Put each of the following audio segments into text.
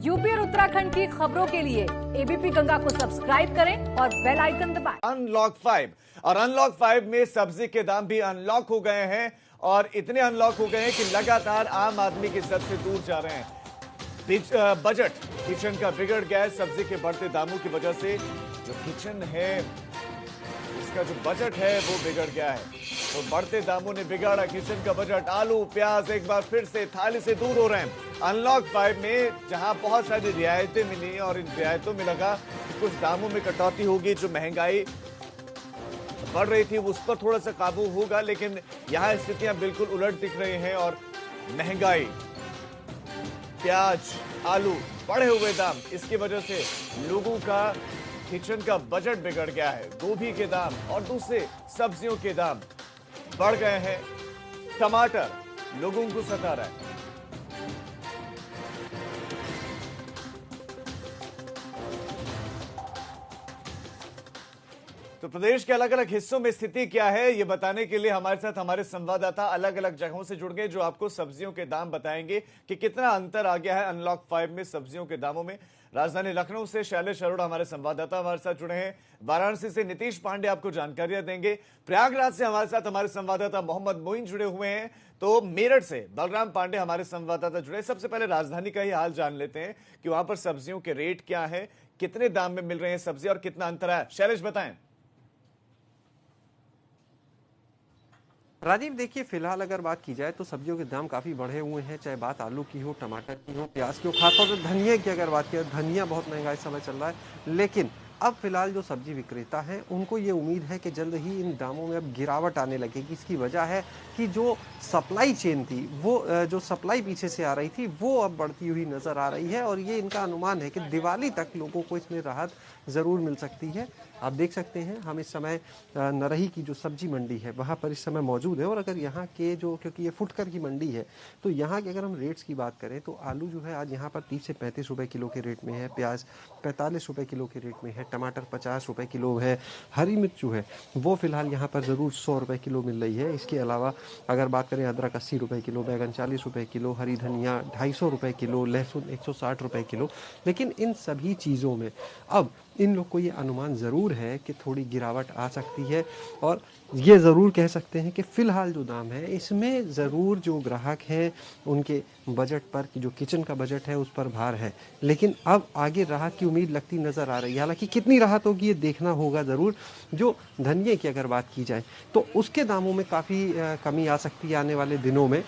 UP और उत्तराखंड की खबरों के लिए एबीपी गंगा को सब्सक्राइब करें और बेल आइकन दबाएं। अनलॉक 5 और अनलॉक 5 में सब्जी के दाम भी अनलॉक हो गए हैं और इतने अनलॉक हो गए हैं कि लगातार आम आदमी की सर से दूर जा रहे हैं। बजट किचन का बिगड़ गया है सब्जी के बढ़ते दामों की वजह से। जो किचन है इसका जो बजट है वो बिगड़ गया है, तो बढ़ते दामों ने बिगाड़ा किचन का बजट। आलू प्याज एक बार फिर से थाली से दूर हो रहे हैं। अनलॉक 5 में जहां बहुत सारी रियायतें मिली और इन रियायतों में लगा कि कुछ दामों में कटौती होगी, जो महंगाई बढ़ रही थी उस पर थोड़ा सा काबू होगा, लेकिन यहां स्थितियां बिल्कुल उलट दिख रही हैं और महंगाई, प्याज आलू बढ़े हुए दाम, इसकी वजह से लोगों का किचन का बजट बिगड़ गया है। गोभी के दाम और दूसरे सब्जियों के दाम बढ़ गए हैं। टमाटर लोगों को सता रहा है। तो प्रदेश के अलग अलग हिस्सों में स्थिति क्या है ये बताने के लिए हमारे साथ हमारे संवाददाता अलग अलग जगहों से जुड़ गए, जो आपको सब्जियों के दाम बताएंगे कि कितना अंतर आ गया है अनलॉक 5 में सब्जियों के दामों में। राजधानी लखनऊ से शैलेश अरोड़ा हमारे संवाददाता हमारे साथ जुड़े हैं। वाराणसी से नीतीश पांडे आपको जानकारियां देंगे। प्रयागराज से हमारे साथ हमारे संवाददाता मोहम्मद मोइन जुड़े हुए हैं। तो मेरठ से बलराम पांडे हमारे संवाददाता जुड़े। सबसे पहले राजधानी का ही हाल जान लेते हैं कि वहां पर सब्जियों के रेट क्या है, कितने दाम में मिल रहे हैं सब्जी और कितना अंतर है। शैलेश बताएं। राजीव, देखिए फिलहाल अगर बात की जाए तो सब्जियों के दाम काफ़ी बढ़े हुए हैं, चाहे बात आलू की हो, टमाटर की हो, प्याज की हो, खासतौर पर धनिया की अगर बात करें, धनिया बहुत महंगा इस समय चल रहा है। लेकिन अब फिलहाल जो सब्जी विक्रेता हैं उनको ये उम्मीद है कि जल्द ही इन दामों में अब गिरावट आने लगेगी। इसकी वजह है कि जो सप्लाई चेन थी, वो जो सप्लाई पीछे से आ रही थी वो अब बढ़ती हुई नज़र आ रही है और ये इनका अनुमान है कि दिवाली तक लोगों को इसमें राहत ज़रूर मिल सकती है। आप देख सकते हैं हम इस समय नरही की जो सब्जी मंडी है वहाँ पर इस समय मौजूद है और अगर यहाँ के जो, क्योंकि ये फुटकर की मंडी है, तो यहाँ के अगर हम रेट्स की बात करें तो आलू जो है आज यहाँ पर 30 से 35 रुपए किलो के रेट में है, प्याज 45 रुपए किलो के रेट में है, टमाटर 50 रुपए किलो है, हरी मिर्च जो है वो फिलहाल यहाँ पर ज़रूर 100 रुपए किलो मिल रही है। इसके अलावा अगर बात करें अदरक 80 रुपए किलो, बैगन 40 रुपए किलो, हरी धनिया 250 रुपए किलो, लहसुन 160 रुपए किलो। लेकिन इन सभी चीज़ों में अब इन लोग को ये अनुमान ज़रूर है कि थोड़ी गिरावट आ सकती है और ये ज़रूर कह सकते हैं कि फ़िलहाल जो दाम है इसमें ज़रूर जो ग्राहक हैं उनके बजट पर, कि जो किचन का बजट है उस पर भार है। लेकिन अब आगे राहत की उम्मीद लगती नज़र आ रही है। हालांकि कितनी राहत होगी ये देखना होगा ज़रूर। जो धनिये की अगर बात की जाए तो उसके दामों में काफ़ी कमी आ सकती है आने वाले दिनों में,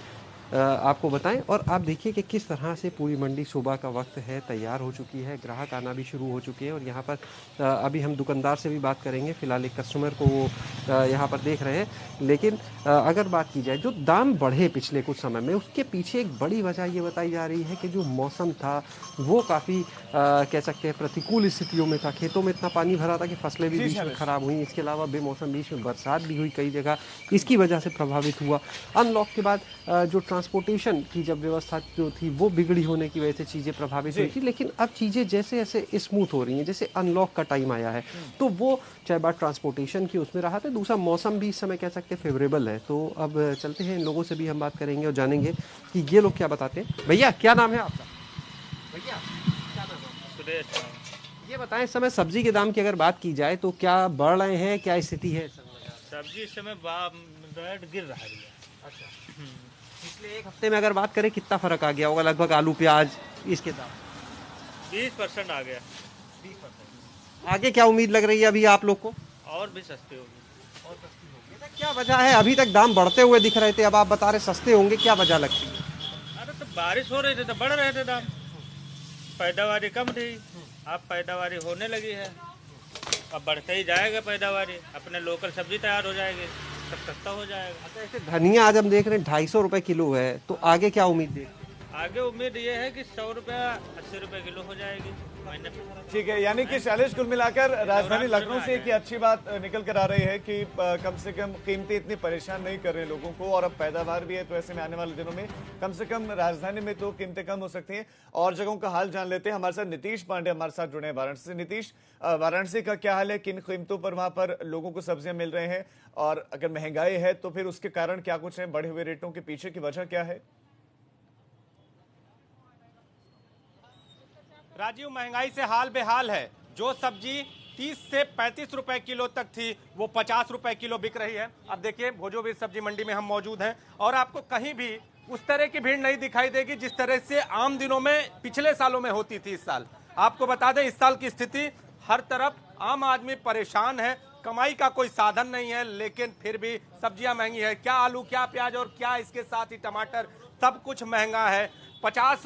आपको बताएं। और आप देखिए कि किस तरह से पूरी मंडी सुबह का वक्त है, तैयार हो चुकी है, ग्राहक आना भी शुरू हो चुके हैं और यहाँ पर अभी हम दुकानदार से भी बात करेंगे। फिलहाल एक कस्टमर को वो यहाँ पर देख रहे हैं। लेकिन अगर बात की जाए जो दाम बढ़े पिछले कुछ समय में, उसके पीछे एक बड़ी वजह ये बताई जा रही है कि जो मौसम था वो काफ़ी कह सकते हैं प्रतिकूल स्थितियों में था। खेतों में इतना पानी भरा था कि फसलें भी बीच में खराब हुई। इसके अलावा बेमौसम बीच में बरसात भी हुई कई जगह, इसकी वजह से प्रभावित हुआ। अनलॉक के बाद जो ट्रांसपोर्टेशन की जब व्यवस्था जो थी वो बिगड़ी होने की वजह से चीज़ें प्रभावित हुई थी। लेकिन अब चीज़ें जैसे जैसे स्मूथ हो रही हैं, जैसे अनलॉक का टाइम आया है, तो वो चाहे बात ट्रांसपोर्टेशन की उसमें रहा था, दूसरा मौसम भी इस समय कह सकते हैं फेवरेबल है। तो अब चलते हैं, इन लोगों से भी हम बात करेंगे और जानेंगे कि ये लोग क्या बताते हैं। भैया क्या नाम है आपका? भैया क्या नाम है? सुरेश। ये बताएं, इस समय सब्जी के दाम की अगर बात की जाए तो क्या बढ़ रहे हैं, क्या स्थिति है? सब्जी इस समय रेट गिर रहा है। अच्छा, पिछले एक हफ्ते में अगर बात करें कितना फर्क आ गया होगा लगभग आलू प्याज इसके दाम? 20% आ गया। 20%। आगे क्या उम्मीद लग रही है अभी आप लोग को? और भी सस्ती होगी। और सस्ती होगी। क्या वजह है? अभी तक दाम बढ़ते हुए दिख रहे थे, अब आप बता रहे सस्ते होंगे, क्या वजह लगती है? अरे तो बारिश हो रही थी तो बढ़ रहे थे दाम, पैदावारी कम थी, अब पैदावारी होने लगी है, अब बढ़ते ही जाएगा पैदावारी, अपने लोकल सब्जी तैयार हो जाएगी, सब सस्ता हो जाएगा। अच्छा, ऐसे धनिया आज हम देख रहे हैं 250 रुपए किलो है, तो आगे क्या उम्मीद देखते हैं? आगे उम्मीद ये है कि 100 रुपया 80 रुपए किलो हो जाएगी महीने पे। ठीक है, यानी कि शैलेश कुल मिलाकर राजधानी लखनऊ से एक ही अच्छी बात निकल कर आ रही है कि कम से कम कीमतें इतनी परेशान नहीं कर रहे हैं लोगों को और अब पैदावार भी है, तो ऐसे में आने वाले दिनों में कम से कम राजधानी में तो कीमतें कम हो सकती हैं। और जगहों का हाल जान लेते हैं। हमारे साथ नीतीश पांडे हमारे साथ जुड़े हैं वाराणसी से। नीतीश, वाराणसी का क्या हाल है? किन कीमतों पर वहां पर लोगों को सब्जियां मिल रहे हैं और अगर महंगाई है तो फिर उसके कारण क्या कुछ है? बढ़े हुए रेटों के पीछे की वजह क्या है? राजीव, महंगाई से हाल बेहाल है। जो सब्जी 30 से 35 रुपए किलो तक थी वो 50 रुपए किलो बिक रही है। अब देखिए भोजोवीर सब्जी मंडी में हम मौजूद हैं और आपको कहीं भी उस तरह की भीड़ नहीं दिखाई देगी जिस तरह से आम दिनों में पिछले सालों में होती थी। इस साल आपको बता दें, इस साल की स्थिति हर तरफ आम आदमी परेशान है, कमाई का कोई साधन नहीं है, लेकिन फिर भी सब्जियां महंगी है। क्या आलू, क्या प्याज और क्या इसके साथ ही टमाटर, सब कुछ महंगा है। 50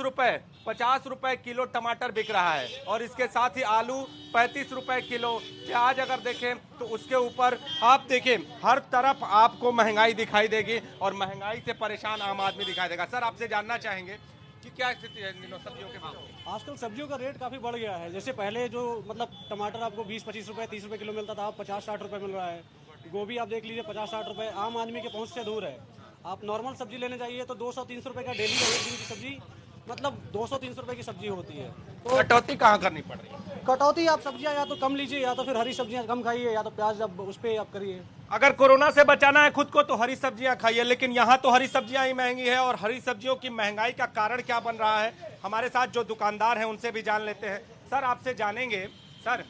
रुपए किलो टमाटर बिक रहा है और इसके साथ ही आलू 35 रुपए किलो। प्याज अगर देखें तो उसके ऊपर आप देखें हर तरफ आपको महंगाई दिखाई देगी और महंगाई से परेशान आम आदमी दिखाई देगा। सर, आपसे जानना चाहेंगे कि क्या स्थिति है इन दिनों सब्जियों के भाव? आजकल सब्जियों का रेट काफ़ी बढ़ गया है। जैसे पहले जो मतलब टमाटर आपको 20-25 रुपए 30 रुपए किलो मिलता था, अब 50-60 रुपए मिल रहा है। गोभी आप देख लीजिए 50-60 रुपए, आम आदमी के पहुंच से दूर है। आप नॉर्मल सब्जी लेने जाइए तो 200-300 रुपए का डेली का एक दिन की सब्जी, मतलब 200-300 रुपए की सब्जी होती है। तो कटौती कहाँ करनी पड़ रही है? कटौती आप सब्जियां या तो कम लीजिए या तो फिर हरी सब्जियां कम खाइए या तो प्याज अब उस पर आप करिए। अगर कोरोना से बचाना है खुद को तो हरी सब्जियां खाइए, लेकिन यहाँ तो हरी सब्जियां ही महंगी है। और हरी सब्जियों की महंगाई का कारण क्या बन रहा है, हमारे साथ जो दुकानदार हैं उनसे भी जान लेते हैं। सर, आपसे जानेंगे, सर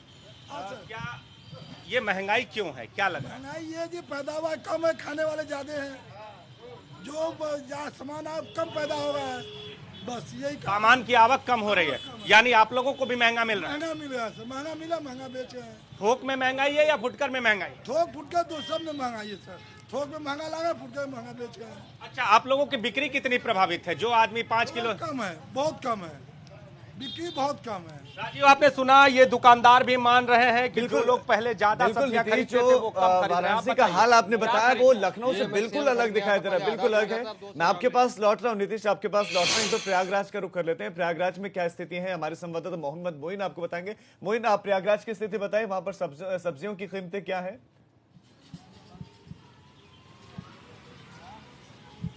क्या ये महंगाई क्यों है, क्या लग रहा है? महंगाई ये जी पैदावार कम है, खाने वाले ज्यादा हैं, जो सामान आप कम पैदा हो रहा है, बस यही सामान की आवक कम हो रही है, यानी आप लोगों को भी महंगा मिल रहा है। महंगा मिल रहा है, महंगा मिला महंगा बेचे हैं। थोक में महंगाई है या फुटकर में महंगाई? थोक फुटकर तो सब में महंगाई है सर। थोक में महंगा लगा, फुटकर में महंगा बेचे हैं। अच्छा, आप लोगों की बिक्री कितनी प्रभावित है? जो आदमी 5 किलो, कम है, बहुत कम है, बिक्री बहुत कम है। राजीव, आपने सुना ये दुकानदार भी मान रहे हैं कि जो लोग पहले ज्यादा सब्जियां खरीदते थे वो कम खरीद रहे हैं। वाराणसी का हाल आपने बताया वो लखनऊ से बिल्कुल अलग दिखाई दे रहा है, बिल्कुल अलग है। मैं आपके पास लौट रहा हूँ, नीतीश आपके पास लौट रहा हूँ, तो प्रयागराज का रुख कर लेते हैं। प्रयागराज में क्या स्थिति है, हमारे संवाददाता मोहम्मद मोइन आपको बताएंगे। मोइन, आप प्रयागराज की स्थिति बताएं, वहां पर सब्जियों की कीमतें क्या है?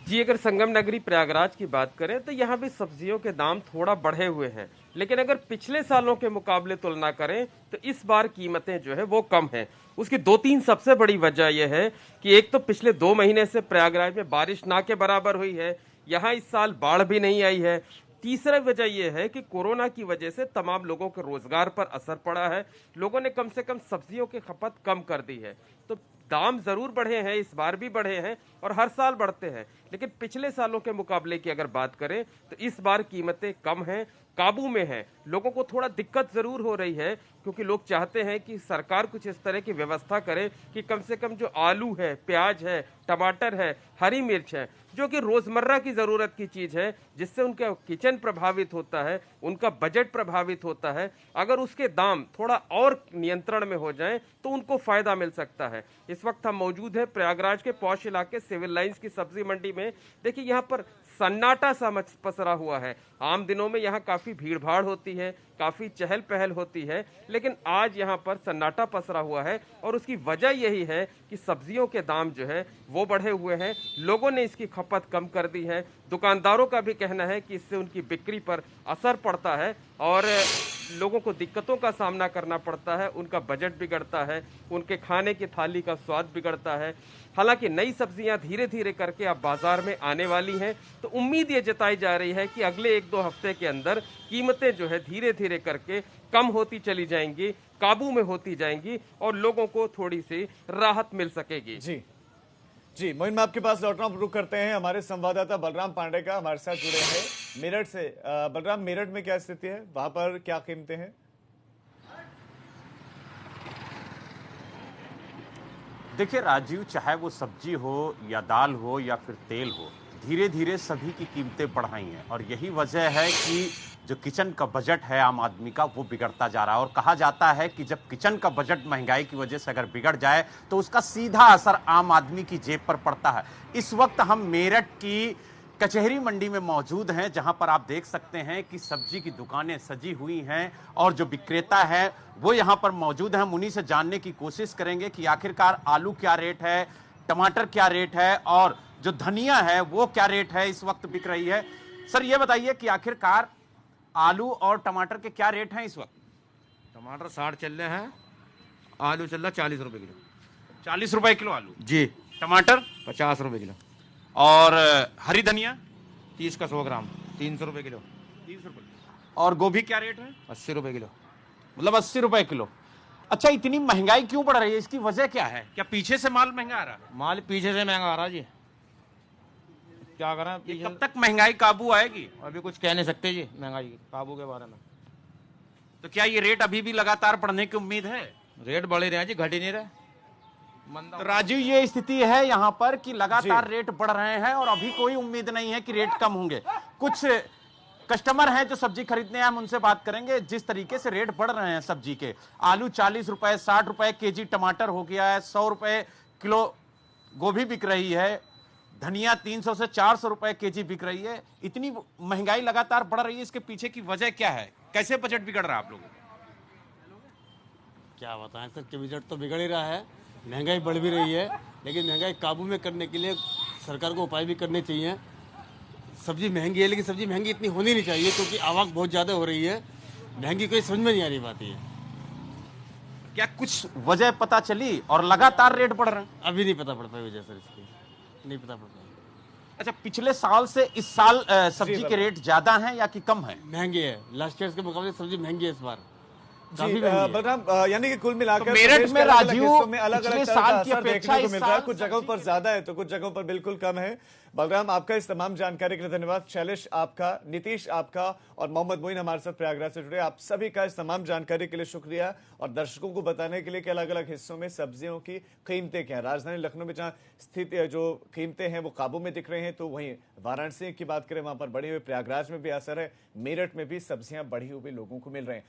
जी, अगर संगम नगरी प्रयागराज की बात करें तो यहाँ भी सब्जियों के दाम थोड़ा बढ़े हुए हैं, लेकिन अगर पिछले सालों के मुकाबले तुलना करें तो इस बार कीमतें जो है वो कम हैं। उसकी 2-3 सबसे बड़ी वजह यह है कि एक तो पिछले 2 महीने से प्रयागराज में बारिश ना के बराबर हुई है, यहाँ इस साल बाढ़ भी नहीं आई है। तीसरा वजह यह है कि कोरोना की वजह से तमाम लोगों के रोजगार पर असर पड़ा है, लोगों ने कम से कम सब्जियों की खपत कम कर दी है। तो दाम जरूर बढ़े हैं, इस बार भी बढ़े हैं और हर साल बढ़ते हैं, लेकिन पिछले सालों के मुकाबले की अगर बात करें तो इस बार कीमतें कम हैं, काबू में है। लोगों को थोड़ा दिक्कत जरूर हो रही है क्योंकि लोग चाहते हैं कि सरकार कुछ इस तरह की व्यवस्था करे कि कम से कम जो आलू है, प्याज है, टमाटर है, हरी मिर्च है, जो कि रोजमर्रा की जरूरत की चीज है, जिससे उनका किचन प्रभावित होता है, उनका बजट प्रभावित होता है, अगर उसके दाम थोड़ा और नियंत्रण में हो जाएं तो उनको फायदा मिल सकता है। इस वक्त हम मौजूद हैं प्रयागराज के पौष इलाके सिविल लाइंस की सब्जी मंडी में। देखिए, यहाँ पर सन्नाटा सा पसरा हुआ है। आम दिनों में यहाँ काफी भीड़ भाड़ होती है, काफी चहल पहल होती है, लेकिन आज यहाँ पर सन्नाटा पसरा हुआ है और उसकी वजह यही है कि सब्जियों के दाम जो है वो बढ़े हुए हैं, लोगों ने इसकी खपत कम कर दी है। दुकानदारों का भी कहना है कि इससे उनकी बिक्री पर असर पड़ता है और लोगों को दिक्कतों का सामना करना पड़ता है, उनका बजट बिगड़ता है, उनके खाने की थाली का स्वाद बिगड़ता है। हालांकि नई सब्जियां धीरे धीरे करके अब बाजार में आने वाली हैं, तो उम्मीद ये जताई जा रही है कि अगले 1-2 हफ्ते के अंदर कीमतें जो है धीरे धीरे करके कम होती चली जाएंगी, काबू में होती जाएंगी और लोगों को थोड़ी सी राहत मिल सकेगी। जी मोइन, मैं आपके पास लौट रहा हूं, रुक करते हैं हमारे संवाददाता बलराम पांडे का हमारे साथ जुड़े हैं मेरठ से। बलराम, मेरठ में क्या स्थिति है, वहां पर क्या कीमतें हैं? देखिए राजीव, चाहे वो सब्जी हो या दाल हो या फिर तेल हो, धीरे धीरे सभी की कीमतें बढ़ाई हैं और यही वजह है कि जो किचन का बजट है आम आदमी का वो बिगड़ता जा रहा है। और कहा जाता है कि जब किचन का बजट महंगाई की वजह से अगर बिगड़ जाए तो उसका सीधा असर आम आदमी की जेब पर पड़ता है। इस वक्त हम मेरठ की कचहरी मंडी में मौजूद हैं, जहां पर आप देख सकते हैं कि सब्जी की दुकानें सजी हुई हैं और जो विक्रेता है वो यहां पर मौजूद हैं। हम उन्हीं से जानने की कोशिश करेंगे कि आखिरकार आलू क्या रेट है, टमाटर क्या रेट है और जो धनिया है वो क्या रेट है इस वक्त बिक रही है। सर, ये बताइए कि आखिरकार आलू और टमाटर के क्या रेट हैं इस वक्त? टमाटर 60 चल रहे हैं, आलू चल रहा 40 रुपए किलो। 40 रुपए किलो आलू जी। टमाटर 50 रुपए किलो और हरी धनिया 30 का 100 ग्राम 300 रुपए किलो। 300 रुपए। और गोभी क्या रेट है? 80 रुपए किलो। मतलब 80 रुपए किलो। अच्छा, इतनी महंगाई क्यों बढ़ रही है? इसकी वजह क्या है? क्या पीछे से माल महंगा आ रहा है? माल पीछे से महंगा आ रहा जी, क्या करें ये पीछे। कब तक महंगाई काबू आएगी? अभी कुछ कह नहीं सकते जी महंगाई काबू के बारे में। तो क्या ये रेट अभी भी लगातार बढ़ने की उम्मीद है? रेट बढ़ ही रहे हैं जी, घट ही नहीं रहे। तो राजू, ये स्थिति है यहाँ पर कि लगातार रेट बढ़ रहे हैं और अभी कोई उम्मीद नहीं है कि रेट कम होंगे। कुछ कस्टमर हैं जो सब्जी खरीदने हैं, हम उनसे बात करेंगे। जिस तरीके से रेट बढ़ रहे हैं सब्जी के, आलू 40 रुपए, 60 रुपए केजी टमाटर हो गया है, 100 रुपए किलो गोभी बिक रही है, धनिया 300 से 400 रुपए केजी बिक रही है। इतनी महंगाई लगातार बढ़ रही है, इसके पीछे की वजह क्या है? कैसे बजट बिगड़ रहा है आप लोगों का? क्या बताएं सर, कि बजट तो बिगड़ ही रहा है, महंगाई बढ़ भी रही है, लेकिन महंगाई काबू में करने के लिए सरकार को उपाय भी करने चाहिए। सब्जी महंगी है, लेकिन सब्जी महंगी इतनी होनी नहीं चाहिए, क्योंकि आवक बहुत ज़्यादा हो रही है, महंगी कोई समझ में नहीं आ रही पाती है। क्या कुछ वजह पता चली और लगातार रेट बढ़ रहे हैं? अभी नहीं पता पड़ पाई वजह सर, इसकी नहीं पता पड़ पाई। अच्छा, पिछले साल से इस साल सब्जी के रेट ज्यादा हैं या कि कम है? महंगे है, लास्ट ईयर के मुकाबले सब्जी महंगी है इस बार, काफी जी, महंगी है। बलराम, यानी कि कुल मिलाकर तो मेरठ प्रदेश में के अलग-अलग राजू हिस्सों में अलग-अलग पिछले तरह साल का की असर अपेक्षा देखने को इस मिल रहा है। साल कुछ जगहों पर ज्यादा है तो कुछ जगहों पर बिल्कुल कम है। बलराम, आपका इस तमाम जानकारी के लिए धन्यवाद। शैलेश आपका, नीतीश आपका और मोहम्मद मोइन हमारे साथ प्रयागराज से जुड़े। आप सभी का इस तमाम जानकारी के लिए शुक्रिया और दर्शकों को बताने के लिए कि अलग अलग हिस्सों में सब्जियों की कीमतें क्या है। राजधानी लखनऊ में जहां स्थित जो कीमतें हैं वो काबू में दिख रही हैं, तो वहीं वाराणसी की बात करें वहां पर बढ़ी हुई, प्रयागराज में भी असर है, मेरठ में भी सब्जियां बढ़ी हुई लोगों को मिल रहे हैं।